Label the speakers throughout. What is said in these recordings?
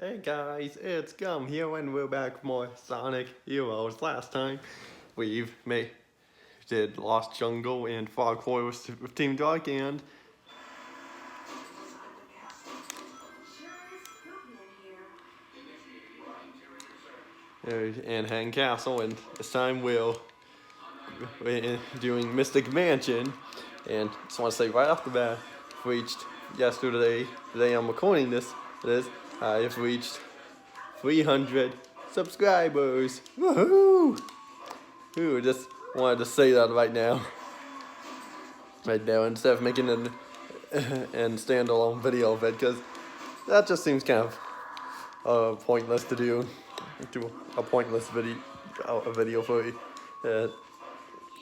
Speaker 1: Hey guys, it's Gum here and we're back with more Sonic Heroes. Last time did Lost Jungle and Fog Forest with Team Dark and Hang Castle, and this time we're doing Mystic Mansion. And just want to say right off the bat, reached yesterday, today I'm recording this, I've reached 300 subscribers. Woohoo! Ooh, just wanted to say that right now, instead of making an standalone video of it, because that just seems kind of pointless to do a pointless video for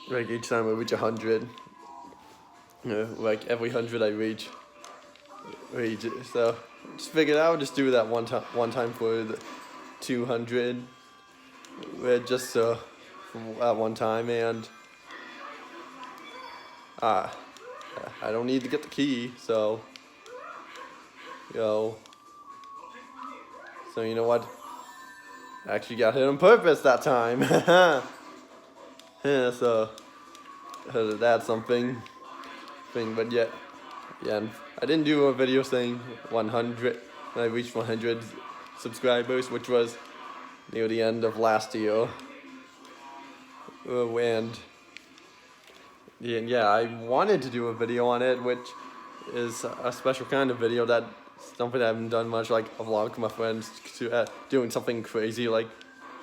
Speaker 1: like each time I reach 100. Like every 100 I reach it. So just figured I would just do that one time for the 200. Just at one time, and I don't need to get the key, so you know what? I actually got hit on purpose that time. Yeah, so that's something. But yeah, and I didn't do a video saying 100 when I reached 100 subscribers, which was near the end of last year. And yeah, I wanted to do a video on it, which is a special kind of video, that something I haven't done much, like a vlog with my friends, doing something crazy like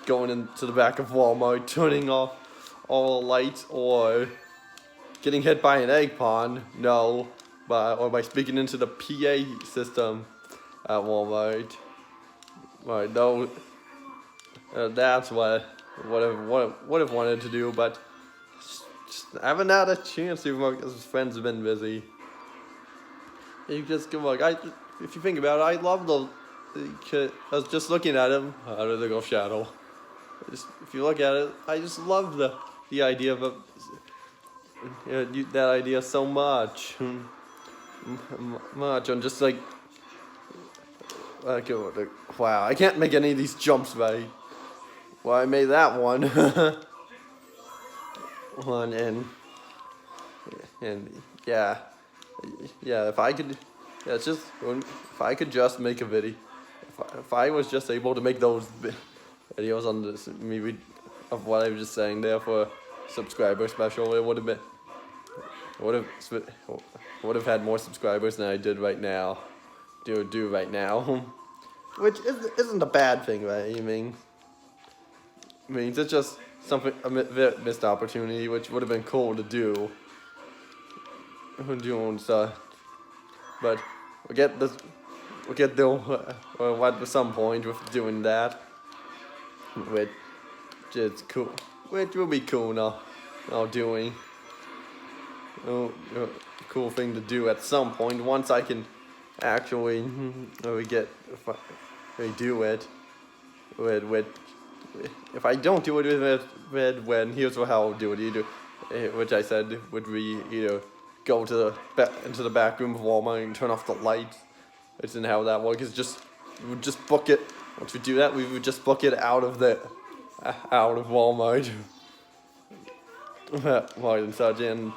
Speaker 1: going into the back of Walmart, turning off all the lights, or getting hit by an egg pond, or by speaking into the PA system at Walmart. Right, no, that's what I've wanted to do, but just haven't had a chance to, because friends have been busy. You just go like, if you think about it, I love I was just looking at him. How did they go shadow? If you look at it, I just love the idea of that idea so much. I'm just like, wow, I can't make any of these jumps right. Well, I made that one. and yeah, if I could, if I could just make a video, if I was just able to make those videos on this, maybe of what I was just saying there for a subscriber special, it would have had more subscribers than I did right now. Do right now, which isn't a bad thing, right? I mean, it's just a missed opportunity, which would have been cool to do. Doing stuff, but we'll get at some point with doing that, which is cool. Which will be cool now. Doing cool thing to do at some point, once I can actually do it. If I don't do it with when, here's how I'll do it. Which I said would be go to into the back room of Walmart and turn off the lights. It's in how that works. We would just book it. Once we do that, we would just book it out of Walmart. Right, and such. And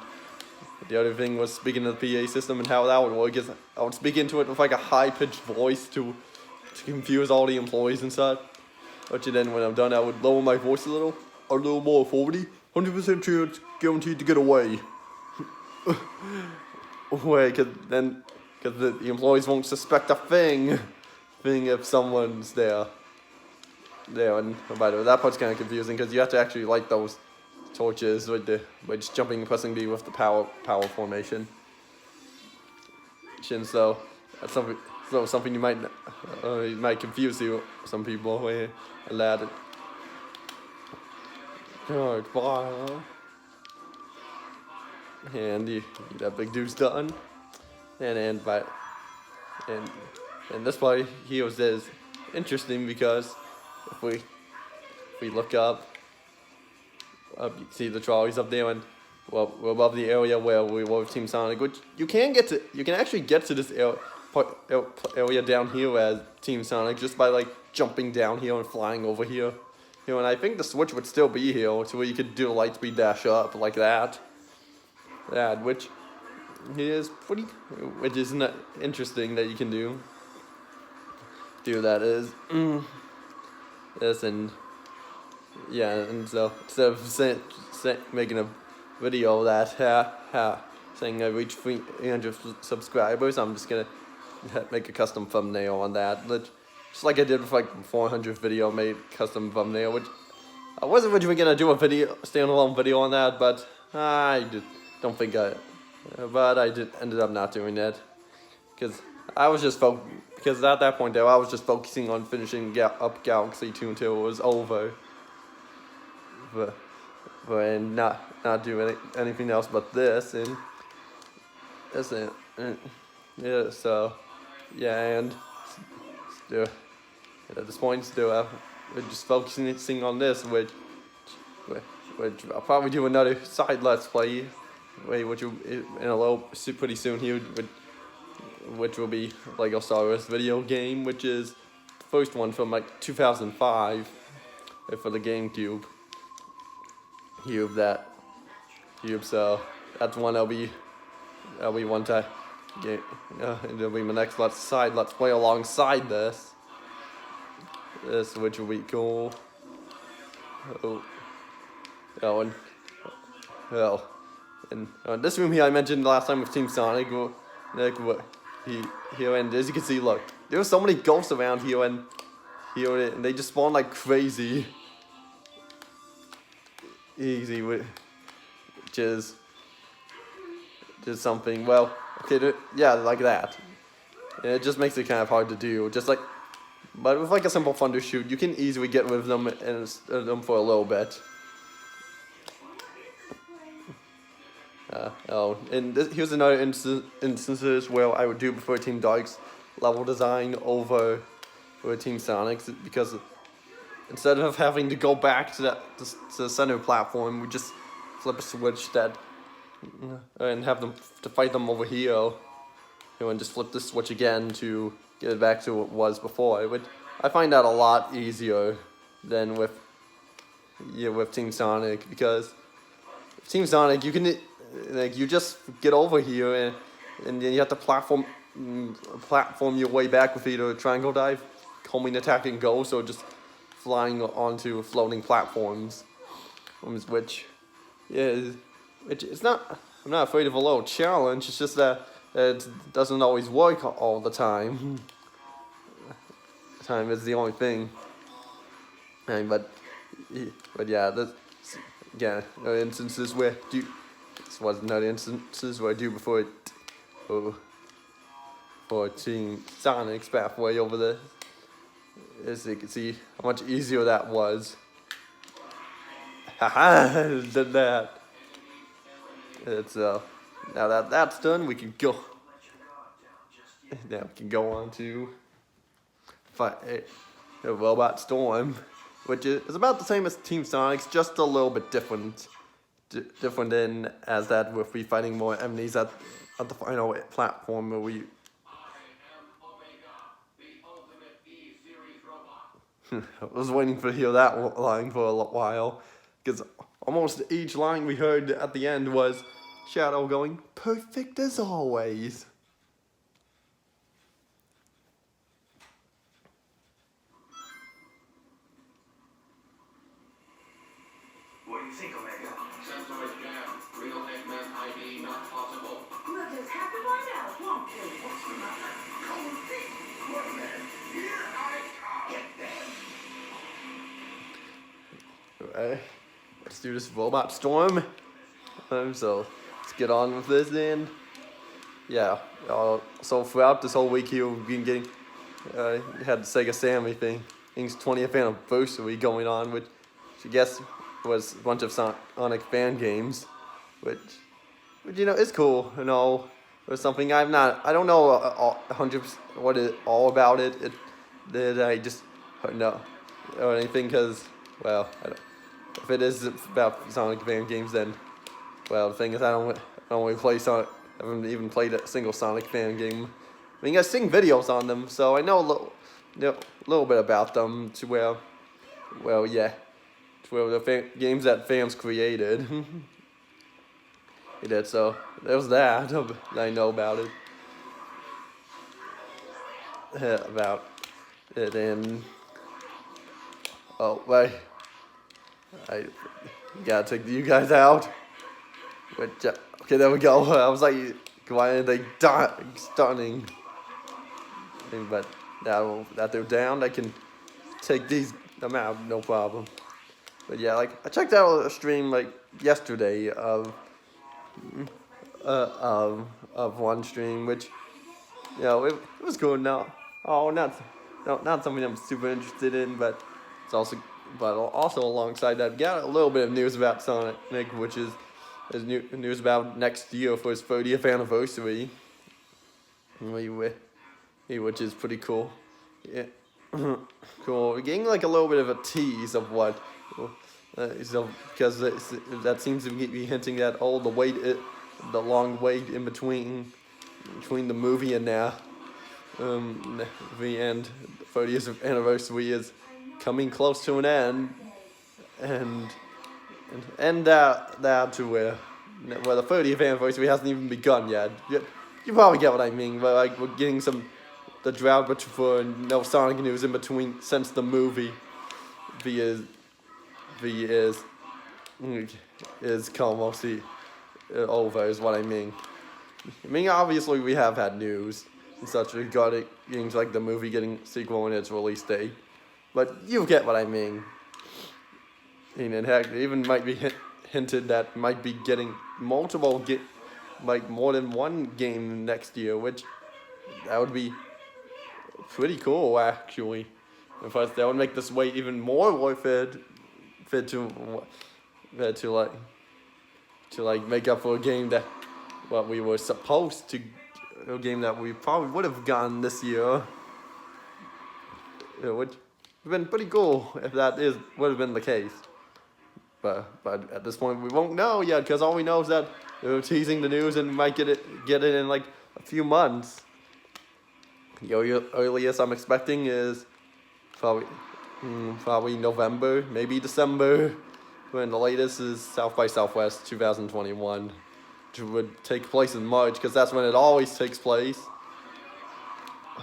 Speaker 1: the other thing was speaking of the PA system and how that would work is I would speak into it with like a high-pitched voice to confuse all the employees and such. But then when I'm done, I would lower my voice a little more, 100% chance guaranteed to get away. Because the employees won't suspect a thing if someone's there. And by the way, that part's kind of confusing, because you have to actually light those torches by just jumping and pressing B with the power formation. So that's something you might confuse some people. Allowed it. Bye. And that big dude's done. And this part here is interesting, because if we look up, you see the trolleys up there, and we're above the area where we were with Team Sonic, which you can actually get to this area. area down here as Team Sonic just by like jumping down here and flying over here. And I think the switch would still be here to where you could do the light speed dash up like that. Which is which is not interesting that you can do. That is this and yeah, and so instead of making a video that saying I reached 300 subscribers, I'm just gonna make a custom thumbnail on that. Just like I did with like 400 video, made custom thumbnail, which I wasn't originally gonna do a standalone video on that, but I don't think but I ended up not doing that because I was just because at that point though I was just focusing on finishing up Galaxy 2 until it was over, and not doing anything else but this and yeah. So yeah, and still at this point still we're just focusing on this, which I'll probably do another side let's play, which will in pretty soon here, which will be Lego Star Wars video game, which is the first one from like 2005 for the GameCube. So that's one that'll be one time. It'll be my next let's play alongside this, which will be cool. And this room here I mentioned last time with Team Sonic, here and as you can see, look, there are so many ghosts around here and they just spawn like crazy. Which is something, well, okay, yeah, like that. And it just makes it kind of hard to do, but with like a simple thunder shoot, you can easily get rid of them and for a little bit. And here's another instances where I would do before Team Dark's level design over Team Sonic's, because instead of having to go back to the center platform, we just flip a switch and have them to fight them over here, and just flip the switch again to get it back to what it was before. I find that a lot easier than with Team Sonic, because Team Sonic you just get over here and then you have to platform your way back with either a triangle dive, homing attack and ghost, or just flying onto floating platforms, which it's not. I'm not afraid of a little challenge. It's just that it doesn't always work all the time. Time is the only thing. But yeah, instances where this was another instances where I do before for Team Sonic's pathway over there. As you can see how much easier that was. Haha, did that. It's now that that's done, we can go. Now we can go on to fight a Robot Storm, which is about the same as Team Sonic's, just a little bit different. Different in as that we'll be fighting more enemies at the final platform where we. I was waiting to hear that line for a while, because almost each line we heard at the end was Shadow going, "Perfect as always."
Speaker 2: What do you think, Omega? Sensor is down. Real Eggman ID not possible.
Speaker 3: We'll just have to find out, won't we?
Speaker 2: What's the matter? Cold feet. Quarterman. Here I come. Get them.
Speaker 1: Alright, let's do this Robot Storm. So let's get on with this then. Yeah. So throughout this whole week here, we've been getting had the Sega Sammy thing's 20th anniversary going on, which I guess was a bunch of Sonic fan games, which is cool and all. It was something I don't know 100% what it all about it. That I just know or anything, because if it is about Sonic fan games, then the thing is I don't really play Sonic. I haven't even played a single Sonic fan game I mean, I've seen videos on them, so I know a little bit about them. To where, well, yeah, to where the games that fans created. He did, so there's that. I know about it. About it, and oh wait, I gotta take you guys out. Which, okay, there we go. I was like, why are they stunning? But now that they're down, I can take them out, no problem. But yeah, like I checked out a stream like yesterday of one stream, which it was cool. Not something I'm super interested in, but it's also alongside that, got a little bit of news about Sonic, which is news about next year for his 30th anniversary, which is pretty cool. Yeah. Cool. We're getting like a little bit of a tease of what, because that seems to be hinting that the long wait in between the movie and now, the end, 30th anniversary is coming close to an end, and that to where the 30th anniversary hasn't even begun yet. You probably get what I mean. But like we're getting the drought, but for no Sonic news in between since the movie is almost over, is what I mean. I mean, obviously we have had news and such regarding games like the movie getting sequel and its release date, but you get what I mean. And heck, it even might be hinted that might be getting like more than one game next year, which that would be pretty cool actually. In fact, that would make this wait even more worth it to make up for a game that we were supposed to, a game that we probably would have gotten this year. It would have been pretty cool if would have been the case. But at this point we won't know yet, because all we know is that they're teasing the news and we might get it in like a few months. The earliest I'm expecting is probably November, maybe December, when the latest is South by Southwest 2021, which would take place in March, because that's when it always takes place.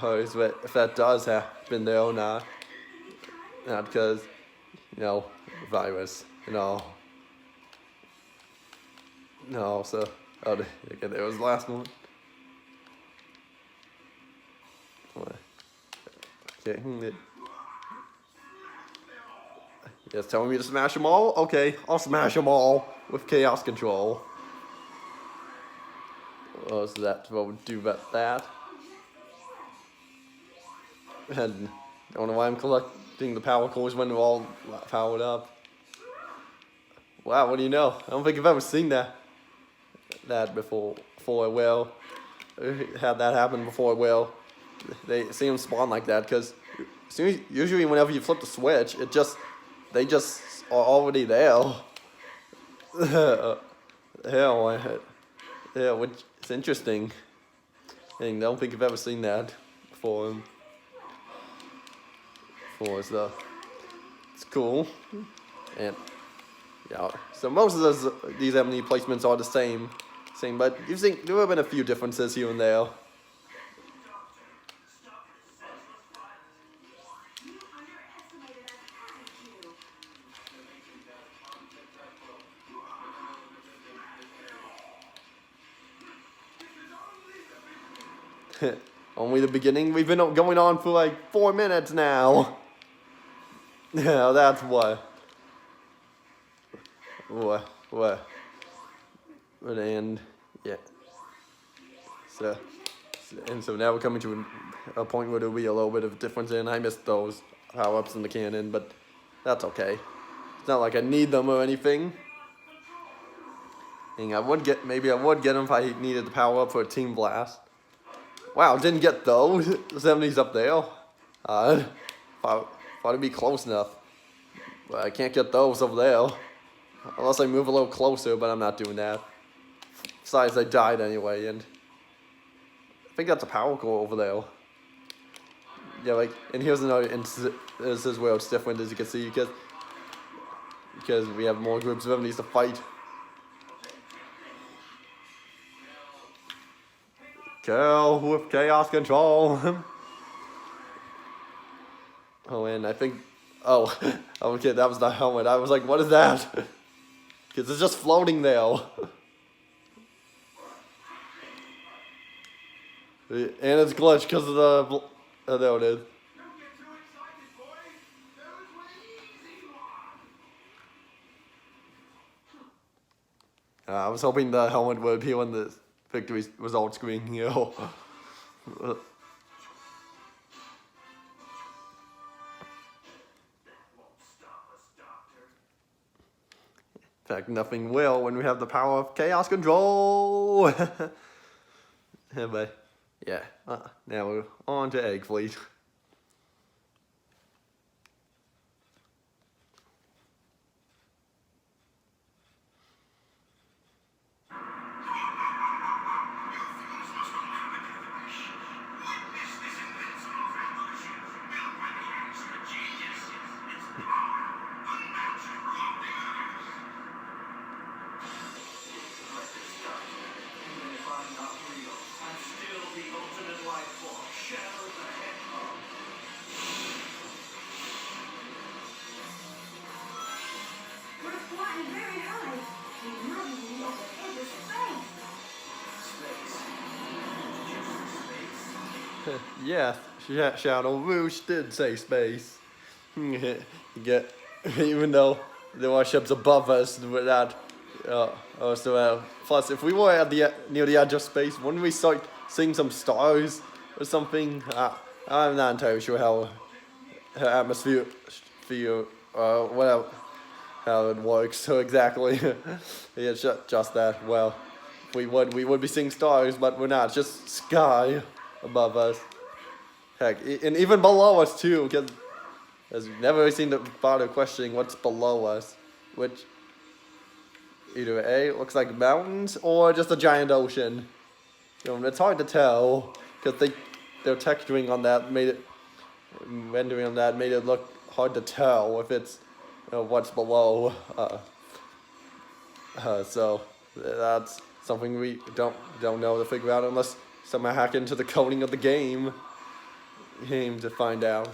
Speaker 1: If that does happen there or not because, virus and all. No, so, okay, there was the last one. Okay, yes, telling me to smash them all? Okay, I'll smash them all with chaos control. So that's what we'll do about that. And I don't know why I'm collecting the power cores when they're all powered up. Wow, what do you know? I don't think I've ever seen that before. Had that happen before. They see them spawn like that, because usually whenever you flip the switch, they just are already there. Which is interesting. And I don't think I've ever seen that before. So it's cool. And so most of these enemy placements are the same, but you think there have been a few differences here and there. Only the beginning. We've been going on for like 4 minutes now. Yeah, that's what. And yeah. So now we're coming to a point where there'll be a little bit of difference, and I missed those power-ups in the cannon, but that's okay. It's not like I need them or anything. And I would get them if I needed the power-up for a Team Blast. Wow, didn't get those. The 70's up there. Thought it'd be close enough. But I can't get those over there. Unless I move a little closer, but I'm not doing that. Besides, I died anyway, and think that's a power core over there. Yeah, like, and here's another instance. This is where it's different, as you can see, because we have more groups of enemies to fight. Kill with chaos control. Oh, and I think, oh, okay, that was the helmet. I was like, what is that? Because it's just floating there. And it's glitched because of the, oh, there it is.
Speaker 2: Don't get too excited, boys. Those were easy ones.
Speaker 1: I was hoping the helmet would appear on the victory result screen here. In fact, nothing will when we have the power of chaos control. But yeah, now we're on to Egg Fleet.
Speaker 2: Even if I'm not real, I'm still the ultimate life form. Shadow the Hedgehog.
Speaker 3: We're flying very high. We might be at the edge of space.
Speaker 2: Space. Did you say space?
Speaker 1: Yeah, Shadow Rouge did say space. Get, even though there are ships above us that, plus if we were at the near the edge of space, wouldn't we start seeing some stars or something? I'm not entirely sure how atmosphere, whatever, how it works. So exactly, it's just that. Well, we would be seeing stars, but we're not. It's just sky above us. Heck, and even below us too, because as we've never really seen the bother questioning what's below us, which either A, looks like mountains, or just a giant ocean. You know, it's hard to tell, because their texturing on that made it, rendering on that made it look hard to tell if it's, what's below. So that's something we don't know to figure out unless somehow hack into the coding of the game to find out.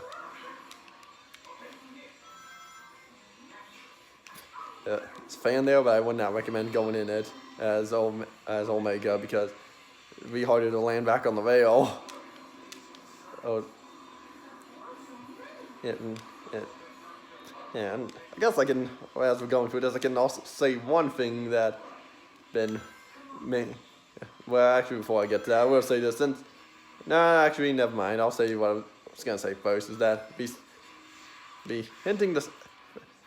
Speaker 1: It's fan there, but I would not recommend going in it as Omega because it'd be harder to land back on the rail. Oh, and I guess I can, as we're going through this, I can also say one thing that been me. Well, actually, before I get to that, I will say this. Actually, never mind. I'll say what I was gonna say first. Is that be hinting this.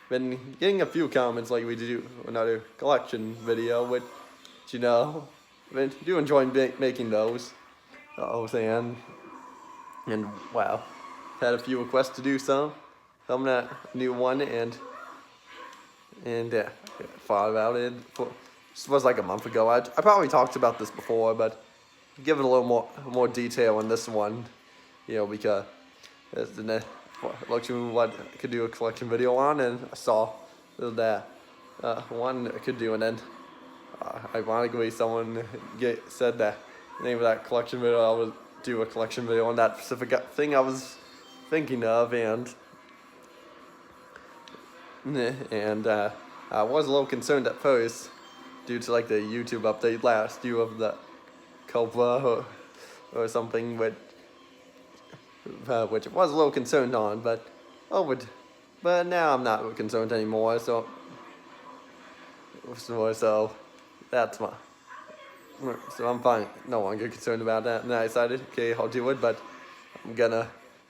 Speaker 1: Been getting a few comments like we do another collection video, which been do enjoy making those. And wow, had a few requests to do some that new one and thought about it. This was like a month ago. I probably talked about this before, but give it a little more detail in this one, because it's the looked at what I could do a collection video on, and I saw that one I could do, and then ironically someone said that the name of that collection video I would do a collection video on that specific thing I was thinking of, and I was a little concerned at first due to like the YouTube update last year of the Cobra or something, which I was a little concerned on, but now I'm not concerned anymore. So that's so I'm fine. No longer concerned about that. And I decided, okay, I'll do it, but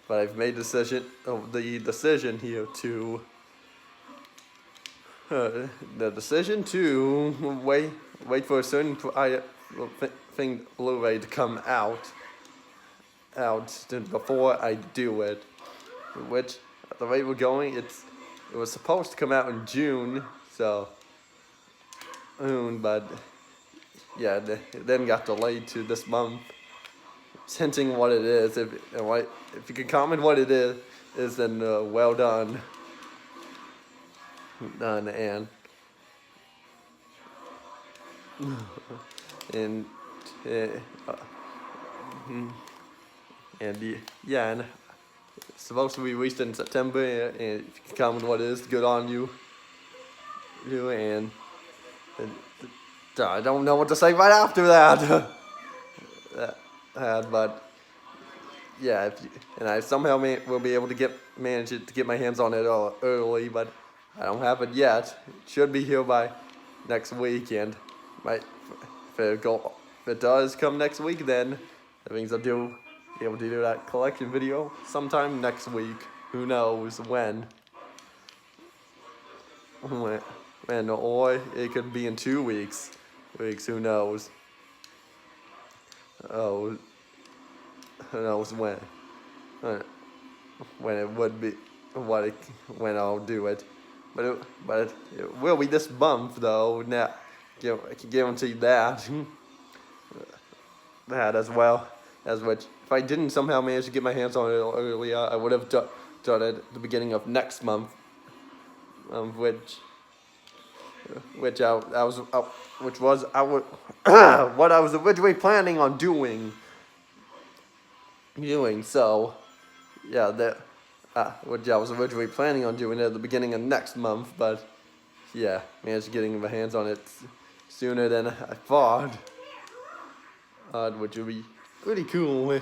Speaker 1: I've made the decision here to wait for a certain thing Blu-ray to come out before I do it, which at the rate we're going, it was supposed to come out in June, but yeah, it then got delayed to this month, just hinting what it is. If you can comment what it is then well done. Done and yeah, and it's supposed to be released in September. And if you can comment what it is, good on you. And I don't know what to say right after that. But yeah, and I somehow will be able to manage to get my hands on it early, but I don't have it yet. It should be here by next week, and if it does come next week, then that means I'll be able to do that collection video sometime next week. Who knows when? Or it could be in 2 weeks. Who knows? Oh, who knows when? When it would be, when I'll do it. But it will be this month though. Now, I can guarantee that. That as well as which. If I didn't somehow manage to get my hands on it earlier, I would have done it at the beginning of next month. Which what I was originally planning on doing. So, yeah, which I was originally planning on doing at the beginning of next month, but yeah, managed to getting my hands on it sooner than I thought. Which would be pretty cool.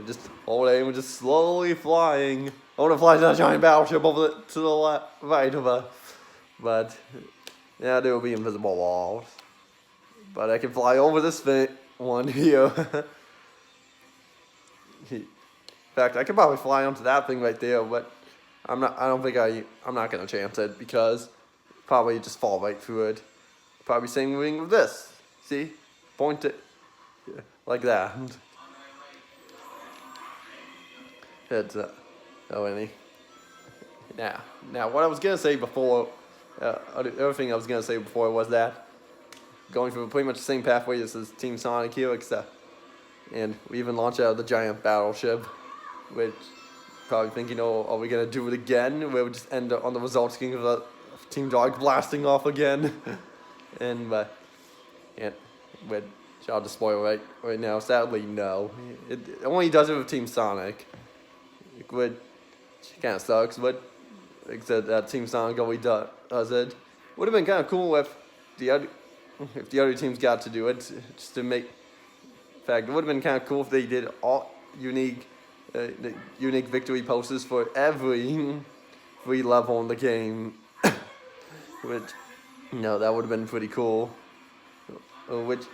Speaker 1: Just all day, we're just slowly flying. I want to fly to that giant battleship over to the right of us. But yeah, there will be invisible walls. But I can fly over this one here. In fact, I could probably fly onto that thing right there, but I'm not gonna chance it because probably just fall right through it. Probably same thing with this. See, point it like that. It's now what I was gonna say before. The other thing I was gonna say before was that going through pretty much the same pathway as this Team Sonic here, except, and we even launched out of the giant battleship, which probably thinking, oh, are we gonna do it again? Where we just end up on the results screen of the Team Dark blasting off again, and which I'll just spoil right now. Sadly, no. It only does it with Team Sonic, which kind of sucks, but except that Team Sonic only does it. Would have been kind of cool if the other teams got to do it, just to make. In fact, it would have been kind of cool if they did all unique victory poses for every free level in the game. Which, that would have been pretty cool. Which,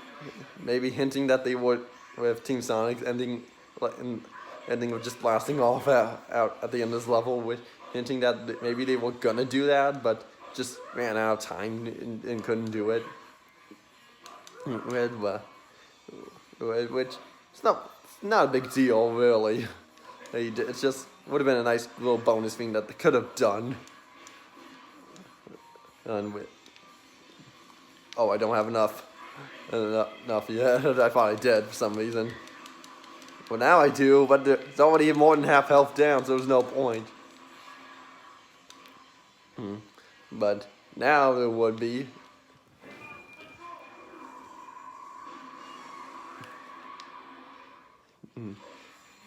Speaker 1: maybe hinting that they would, with Team Sonic ending with just blasting off out at the end of this level, with hinting that maybe they were gonna do that, but just ran out of time and couldn't do it. Which it's not a big deal really. It's just would have been a nice little bonus thing that they could have done. I don't have enough yet. I thought I did for some reason. Well, now I do, but it's already more than half health down, so there's no point. But now there would be.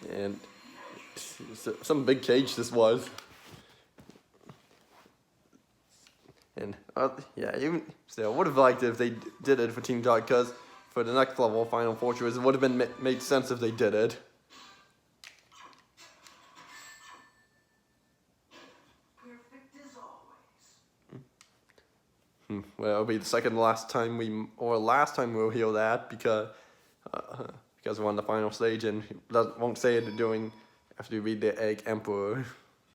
Speaker 1: And some big cage this was. And even still, I would have liked it if they did it for Team Dark, because for the next level, Final Fortress, it would have been made sense if they did it.
Speaker 2: Perfect as always.
Speaker 1: Well, it'll be the last time we'll hear that, because we're on the final stage and won't say it after you read the Egg Emperor.